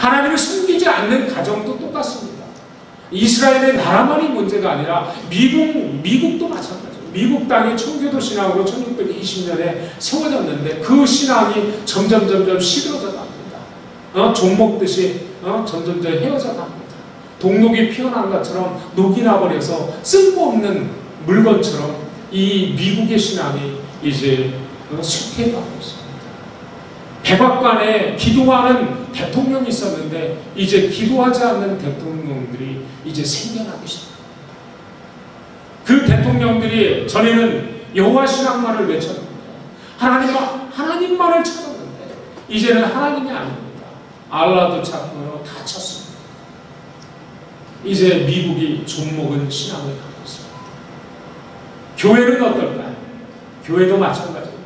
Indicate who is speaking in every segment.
Speaker 1: 하나님을 숨기지 않는 가정도 똑같습니다. 이스라엘의 나라만이 문제가 아니라 미국도 마찬가지예요. 미국 땅이 청교도 신앙으로 1620년에 세워졌는데 그 신앙이 점점 시들어져 갑니다. 종 먹듯이 점점 헤어져 갑니다. 동록이 피어난 것처럼 녹이 나버려서 쓸모없는 물건처럼 이 미국의 신앙이 이제 쇠퇴해가고 있습니다. 백악관에 기도하는 대통령이 있었는데 이제 기도하지 않는 대통령들이 이제 생겨나기 시작합니다. 그 대통령들이 전에는 여호와 신앙만을 외쳤는데 하나님만을 찾았는데 이제는 하나님이 아닙니다. 알라도 찾고 다 쳤습니다. 이제 미국이 좀먹은 신앙을 갖고 있습니다. 교회는 어떨까요? 교회도 마찬가지입니다.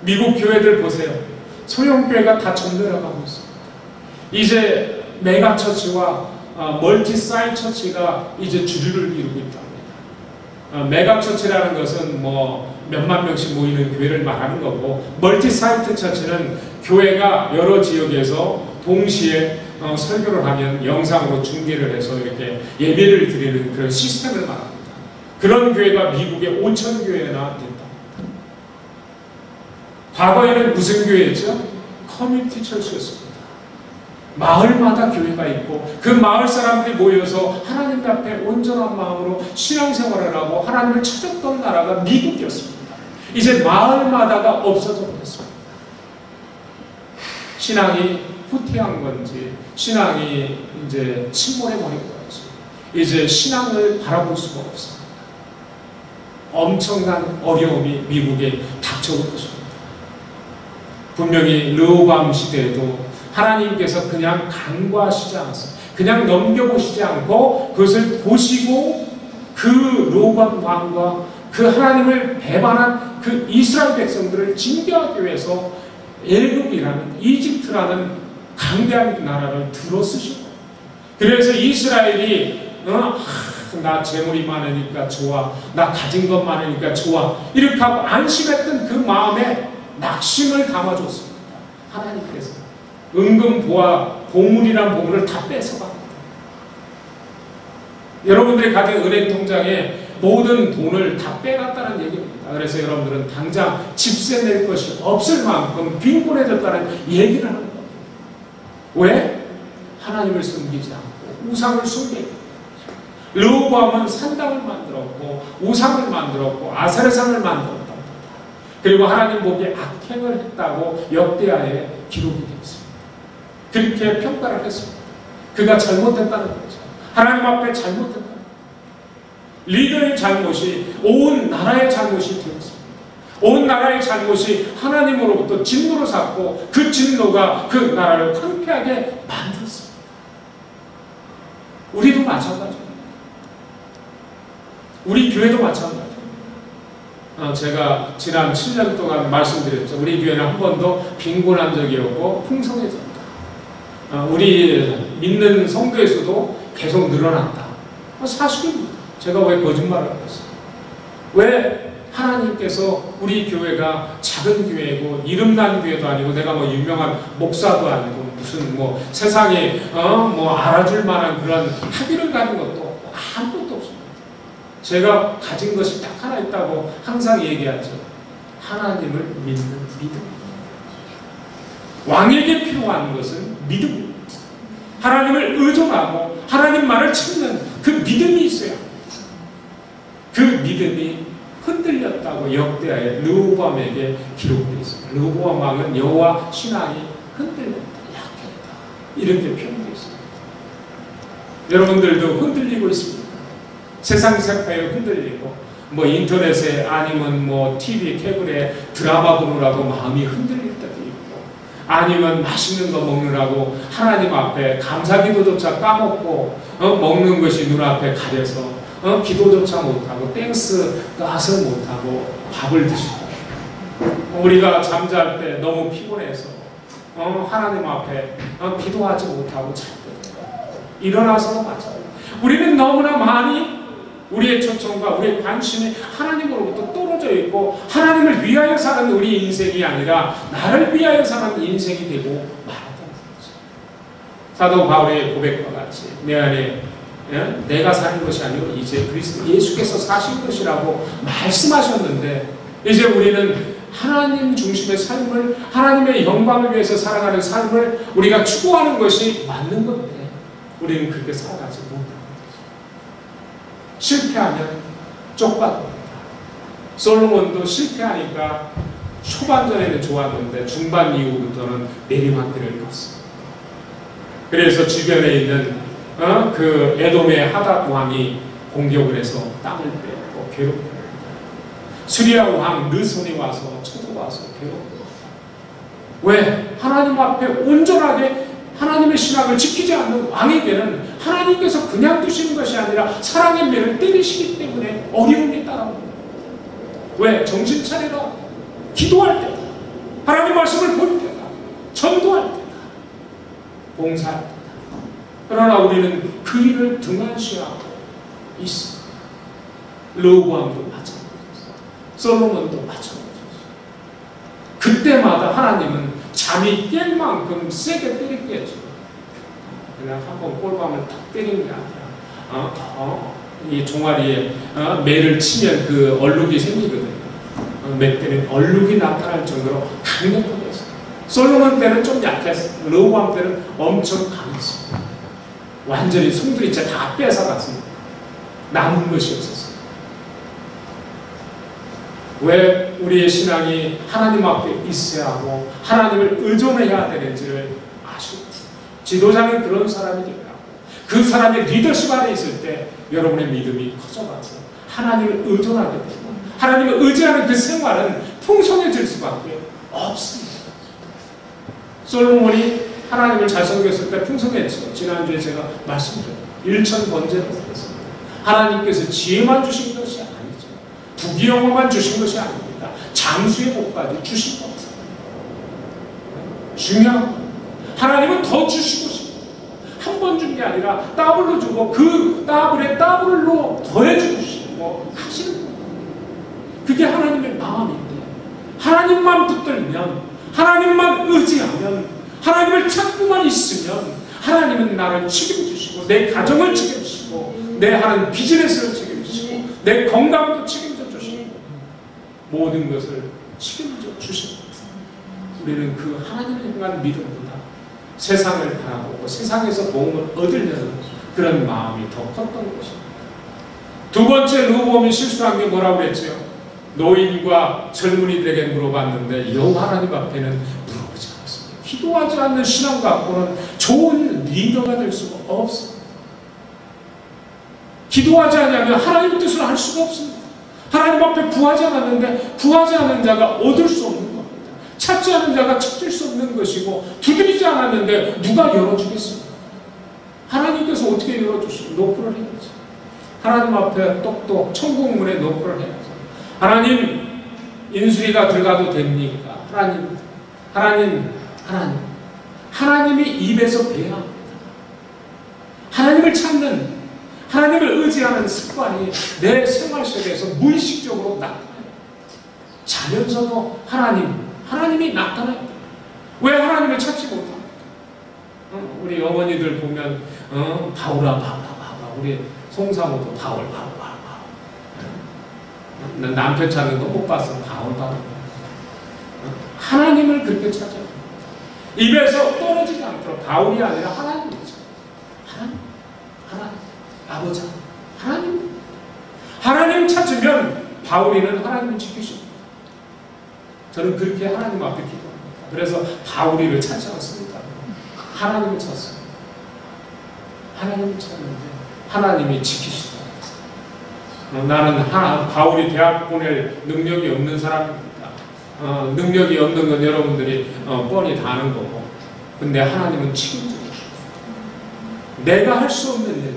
Speaker 1: 미국 교회들 보세요. 소형교회가 다 전멸해가고 있습니다. 이제 메가처치와 멀티사이트 처치가 이제 주류를 이루고 있답니다. 메가처치라는 것은 뭐 몇만 명씩 모이는 교회를 말하는 거고, 멀티사이트 처치는 교회가 여러 지역에서 동시에 설교를 하면 영상으로 중계를 해서 이렇게 예배를 드리는 그런 시스템을 말합니다. 그런 교회가 미국에 5천 교회나 됐다. 과거에는 무슨 교회였죠? 커뮤니티 철치였습니다. 마을마다 교회가 있고 그 마을 사람들이 모여서 하나님 앞에 온전한 마음으로 신앙생활을 하고 하나님을 찾았던 나라가 미국이었습니다. 이제 마을마다가 없어져 버렸습니다. 신앙이 후퇴한 건지 신앙이 이제 침몰해 버린 건지 이제 신앙을 바라볼 수가 없습니다. 엄청난 어려움이 미국에 닥쳐올 것입니다. 분명히 르호보암 시대에도 하나님께서 그냥 간과하시지 않았어요. 그냥 넘겨보시지 않고 그것을 보시고 그 르호보암 왕과 그 하나님을 배반한 그 이스라엘 백성들을 징계하기 위해서 애굽이라는 이집트라는 강대한 나라를 들어쓰시고, 그래서 이스라엘이 나 재물이 많으니까 좋아, 나 가진 것 많으니까 좋아, 이렇게 하고 안심했던 그 마음에 낙심을 담아줬습니다. 하나님께서 은근 보물이란 보물을 다 뺏어갑니다. 여러분들이 가진 은행 통장에 모든 돈을 다 빼갔다는 얘기입니다. 그래서 여러분들은 당장 집세 낼 것이 없을 만큼 빈곤해졌다는 얘기를 하는 겁니다. 왜? 하나님을 숨기지 않고 우상을 숨기고, 르호보암은 산당을 만들었고 우상을 만들었고 아세라상을 만들었다. 그리고 하나님 보기에 악행을 했다고 역대하에 기록이 되어 있습니다. 그렇게 평가를 했습니다. 그가 잘못했다는 거죠. 하나님 앞에 잘못했다. 리더의 잘못이 온 나라의 잘못이 되었습니다. 온 나라의 잘못이 하나님으로부터 진노를 샀고 그 진노가 그 나라를 황폐하게 만들었습니다. 우리도 마찬가지입니다. 우리 교회도 마찬가지입니다. 제가 지난 7년 동안 말씀드렸죠. 우리 교회는 한 번도 빈곤한 적이 없고 풍성해졌다. 우리 믿는 성도에서도 계속 늘어났다. 사실입니다. 제가 왜 거짓말을 하겠어요? 왜 하나님께서 우리 교회가 작은 교회고 이름난 교회도 아니고 내가 뭐 유명한 목사도 아니고 무슨 뭐 세상에 뭐 알아줄 만한 그런 학위를 가진 것도 없고 아무것도 없습니다. 제가 가진 것이 딱 하나 있다고 항상 얘기하죠. 하나님을 믿는 믿음. 왕에게 필요한 것은 믿음입니다. 하나님을 의존하고 하나님 말을 찾는 그 믿음이 있어요. 그 믿음이 흔들렸다고 역대하에 르호보암에게 기록되어 있습니다. 르호보암 왕은 여호와 신앙이 흔들렸다, 약했다, 이렇게 표현되어 있습니다. 여러분들도 흔들리고 있습니다. 세상 세파에 흔들리고 뭐 인터넷에 아니면 뭐 TV 케이블에 드라마 보느라고 마음이 흔들릴 때도 있고, 아니면 맛있는 거 먹느라고 하나님 앞에 감사기도조차 까먹고 먹는 것이 눈앞에 가려서 기도조차 못하고 땡스 가서 못하고 밥을 드시고, 우리가 잠잘 때 너무 피곤해서 하나님 앞에 기도하지 못하고 잘 때 일어나서 마찬가지. 우리는 너무나 많이 우리의 초점과 우리의 관심이 하나님으로부터 떨어져 있고 하나님을 위하여 사는 우리 인생이 아니라 나를 위하여 사는 인생이 되고 말았다는 거죠. 사도 바울의 고백과 같이 내 안에 내가 사는 것이 아니고 이제 그리스도 예수께서 사신 것이라고 말씀하셨는데, 이제 우리는 하나님 중심의 삶을, 하나님의 영광을 위해서 살아가는 삶을 우리가 추구하는 것이 맞는 건데 우리는 그렇게 살아가지 못합니다. 실패하면 쪽박입니다. 솔로몬도 실패하니까 초반전에는 좋았는데 중반 이후부터는 내리막길을 걷습니다. 그래서 주변에 있는 그 에돔의 하닷 왕이 공격을 해서 땅을 빼고 괴롭혀요. 수리아 왕 르손이 와서 쳐들어와서 괴롭혀요. 왜? 하나님 앞에 온전하게 하나님의 신앙을 지키지 않는 왕에게는 하나님께서 그냥 두시는 것이 아니라 사랑의 매를 때리시기 때문에 어려움이 따라옵니다. 왜? 정신 차리라. 기도할 때다. 하나님 말씀을 볼 때다. 전도할 때다. 봉사할 때다. 그러나 우리는 그 일을 등한시하고 있어. 르호보암도 마찬가지였어. 솔로몬도 마찬가지였어. 그때마다 하나님은 잠이 깰 만큼 세게 때리겠죠. 그냥 한번 꼴밤을 딱 때리는 게 아니라 이 종아리에 매를 치면 그 얼룩이 생기거든요. 매 때는 얼룩이 나타날 정도로 강력하게 했어요. 솔로몬 때는 좀 약했어요. 르호보암 때는 엄청 강했어요. 완전히 송두리째 다 뺏어갔습니다. 남은 것이 없었어요. 왜 우리의 신앙이 하나님 앞에 있어야 하고 하나님을 의존해야 되는지를 아시고, 지도자는 그런 사람이 되라고, 그 사람의 리더십 아래 있을 때 여러분의 믿음이 커져가고 하나님을 의존하게 되고 하나님을 의지하는 그 생활은 풍성해질 수밖에 없습니다. 솔로몬이 하나님을 잘 섬겼을 때 풍성했죠. 지난주에 제가 말씀드렸죠. 일천번제를 했습니다. 하나님께서 지혜만 주신 것이 아니죠. 부귀영화만 주신 것이 아닙니다. 장수의 복까지 주신 겁니다. 중요한 것. 하나님은 더 주시고 싶어요. 한 번 준 게 아니라 더블로 주고 그 더블에 더블로 더해주시고 하시는 거예요. 그게 하나님의 마음인데, 하나님만 붙들면, 하나님만 의지하면, 하나님을 찾고만 있으면 하나님은 나를 책임지시고 내 가정을 책임지시고 내 하는 비즈니스를 책임지시고 내 건강도 책임져 주시고 모든 것을 책임져 주십니다. 우리는 그 하나님을 향한 믿음보다 세상을 바라보고 세상에서 도움을 얻으려는 그런 마음이 더 컸던 것입니다. 두 번째 르호보암이 실수한 게 뭐라고 했죠? 노인과 젊은이들에게 물어봤는데 여호와 하나님 앞에는 물어보지 않았습니다. 기도하지 않는 신앙 갖고는 좋은 리더가 될 수가 없습니다. 기도하지 않으면 하나님의 뜻을 알 수가 없습니다. 하나님 앞에 구하지 않았는데 구하지 않은 자가 얻을 수 없는 겁니다. 찾지 않은 자가 찾을 수 없는 것이고 두드리지 않았는데 누가 열어주겠습니까? 하나님께서 어떻게 열어주시고 노크를 해야지. 하나님 앞에 똑똑 천국문에 노크를 해야지. 하나님, 인수위가 들어가도 됩니까? 하나님이 입에서 뵈야 합니다. 하나님을 찾는, 하나님을 의지하는 습관이 내 생활 속에서 무의식적으로 나타나요. 자면서도 하나님이 나타나요. 왜 하나님을 찾지 못합니까? 우리 어머니들 보면 바울아. 우리 송사모도 바울. 남편 찾는 거 못 봤어. 바울. 하나님을 그렇게 찾아요. 입에서 떨어지지 않도록 바울이 아니라 하나님이죠. 하나님, 아버지, 하나님 찾으면 바울이는 하나님을 지키십니다. 저는 그렇게 하나님 앞에 기도합니다. 그래서 바울이를 찾지 않습니다. 하나님을 찾습니다. 하나님을 찾는데 하나님이 지키시다. 나는 바울이 대학 보낼 능력이 없는 사람입니다. 능력이 없는 건 여러분들이 뻔히 다 아는 거고, 근데 하나님은 책임져 주시고 내가 할 수 없는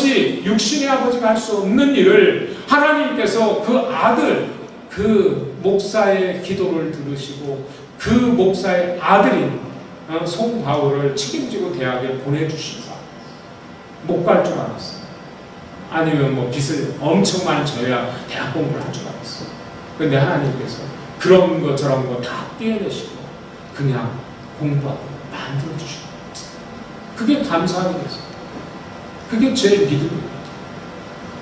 Speaker 1: 일, 육신의 아버지가 할 수 없는 일을 하나님께서 그 아들, 그 목사의 기도를 들으시고 그 목사의 아들인 송 바울을 책임지고 대학에 보내주신다. 못 갈 줄 알았어요. 아니면 빚을 엄청 많이 져야 대학 공부를 할 줄 알았어요. 근데 하나님께서 그런 거 저런 거 다 떼어내시고 그냥 공부하고 만들어주시고 그게 감사하게 됐어요. 그게 제 믿음입니다.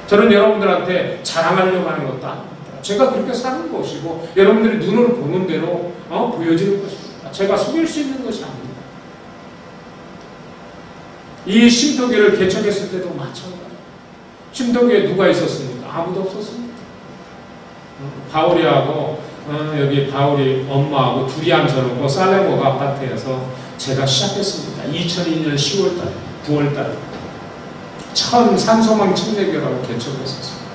Speaker 1: 저는 여러분들한테 자랑하려고 하는 것도 아닙니다. 제가 그렇게 사는 것이고 여러분들이 눈으로 보는 대로 보여지는 것입니다. 제가 속일 수 있는 것이 아닙니다. 이 쉼터교를 개척했을 때도 마찬가지입니다. 쉼터교에 누가 있었습니까? 아무도 없었습니다. 바울이하고 여기 바울이 엄마하고 둘이 앉혀놓고 살레모가 아파트에서 제가 시작했습니다. 2002년 10월달, 9월달 처음 산소망 침례교라고 개척했었습니다.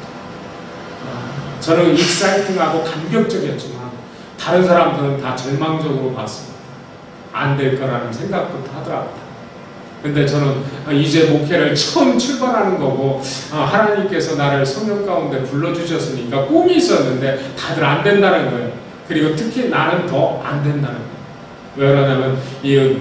Speaker 1: 저는 익사이팅하고 감격적이었지만 다른 사람들은 다 절망적으로 봤습니다. 안 될 거라는 생각부터 하더라고요. 근데 저는 이제 목회를 처음 출발하는 거고 하나님께서 나를 성령 가운데 불러주셨으니까 꿈이 있었는데 다들 안 된다는 거예요. 그리고 특히 나는 더 안 된다는 거예요. 왜 그러냐면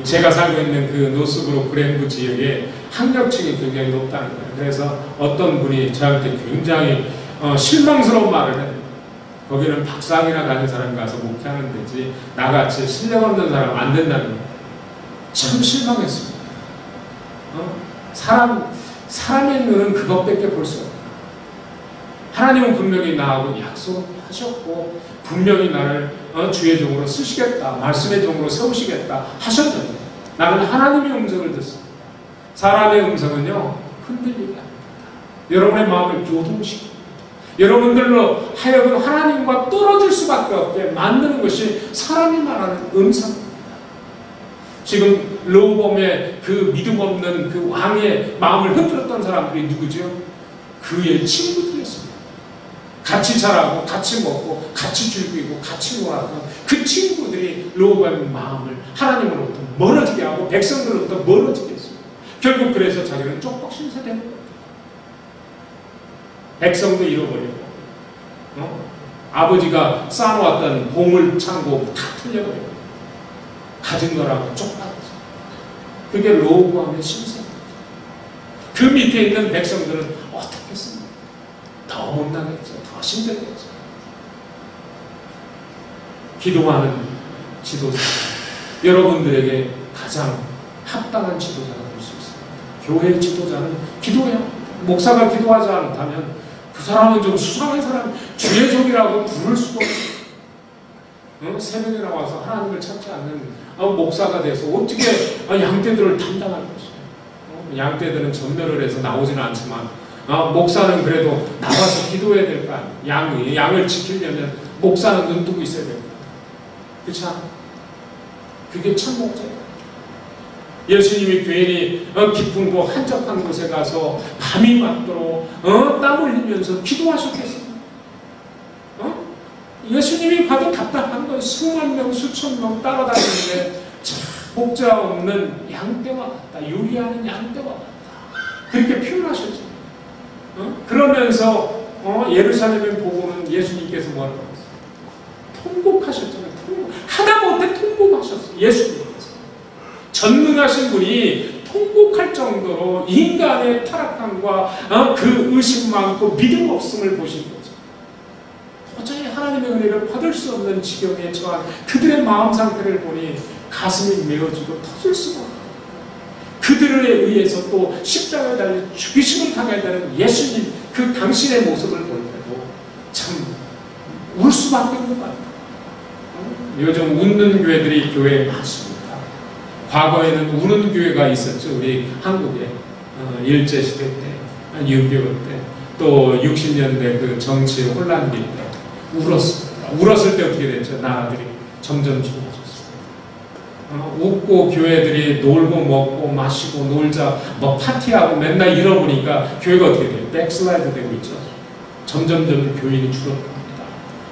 Speaker 1: 제가 살고 있는 그 노스브룩 그랜브 지역에 학력층이 굉장히 높다는 거예요. 그래서 어떤 분이 저한테 굉장히 실망스러운 말을 해요. 거기는 박사학위나 가진 사람이 가서 목회하는 데지 나같이 실력 없는 사람 안 된다는 거예요. 참 실망했습니다. 사람의 눈은 그것밖에 볼 수 없다. 하나님은 분명히 나하고 약속하셨고 분명히 나를 주의 종으로 쓰시겠다, 말씀의 종으로 세우시겠다 하셨는데 나는 하나님의 음성을 듣습니다. 사람의 음성은요 흔들리게 합니다. 여러분의 마음을 요동시킵니다. 여러분들로 하여금 하나님과 떨어질 수밖에 없게 만드는 것이 사람이 말하는 음성입니다. 지금 르호보암의 그 믿음 없는 그 왕의 마음을 흔들었던 사람들이 누구죠? 그의 친구들이었습니다. 같이 자라고 같이 먹고 같이 즐기고 같이 놀았던 그 친구들이 르호보암의 마음을 하나님으로부터 멀어지게 하고 백성들로부터 멀어지게 했습니다. 결국 그래서 자기는 쪽박 신세되는 거예요. 백성도 잃어버리고 아버지가 쌓아놓았던 보물 창고 다 틀려버리고 가진 거라고 쪽박했어요. 그게 르호보암의 신세입니다. 그 밑에 있는 백성들은 어떻게 했습니까? 더 못나겠죠. 더 힘들겠죠. 기도하는 지도자, 여러분들에게 가장 합당한 지도자가 될 수 있습니다. 교회 지도자는 기도해야 합니다. 목사가 기도하지 않다면 그 사람은 좀 수상한 사람, 주의 종이라고 부를 수도 없어요. 새벽에 나와서 하나님을 찾지 않는 목사가 돼서 어떻게 양떼들을 담당할 것이에요. 양떼들은 전멸을 해서 나오지는 않지만 목사는 그래도 나와서 기도해야 될 거 아니에요. 양을 지키려면 목사는 눈 뜨고 있어야 될 거 아니에요. 그렇지 않아요? 그게 참 목자예요. 예수님이 괜히 깊은 곳 한적한 곳에 가서 밤이 맞도록 땀 흘리면서 기도하셨겠어요? 예수님이 봐도 답답한 건 수만 명 수천 명 따라다니는데 목자 없는 양떼와 같다. 요리하는 양떼와 같다. 그렇게 표현하셨죠. 그러면서 예루살렘을 보고는 예수님께서 뭐라고 했어요? 통곡하셨잖아요. 하다못해 통곡하셨어요. 예수님께서. 전능하신 분이 통곡할 정도로 인간의 타락함과 그 의심 많고 믿음 없음을 보신 거죠. 도저히 하나님의 은혜를 받을 수 없는 지경에 처한 그들의 마음 상태를 보니 가슴이 메어지고 터질 수가 없어요. 그들에 의해서 또 십자가에 달려 죽이심을 당해야 되는 예수님 그 당신의 모습을 볼 때도 참 울 수밖에 없는 것 같아요. 요즘 웃는 교회들이 교회에 많습니다. 과거에는 우는 교회가 있었죠. 우리 한국에 일제시대 때, 6.25 때, 또 60년대 그 정치 혼란기 때 울었습니다. 울었을 때 어떻게 됐죠? 나라들이 점점 좋아졌습니다. 웃고 교회들이 놀고 먹고 마시고 놀자 뭐 파티하고 맨날 잃어보니까 교회가 어떻게 돼요? 백슬라이드 되고 있죠. 점점 교인이 줄었다.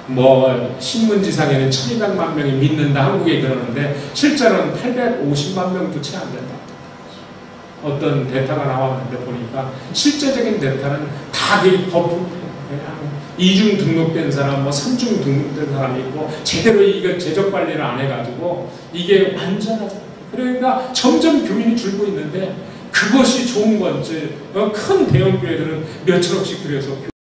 Speaker 1: 뭐 신문지상에는 1200만 명이 믿는다 한국에 그러는데 실제로는 850만 명도 채 안 된다. 어떤 데이터가 나왔는데 보니까 실제적인 데이터는 다 이중 등록된 사람, 뭐 3중 등록된 사람이 있고 제대로 이거 재적 관리를 안 해가지고 이게 완전하지 않아요. 그러니까 점점 교인이 줄고 있는데 그것이 좋은 건지 큰 대형 교회들은 몇천억씩 들여서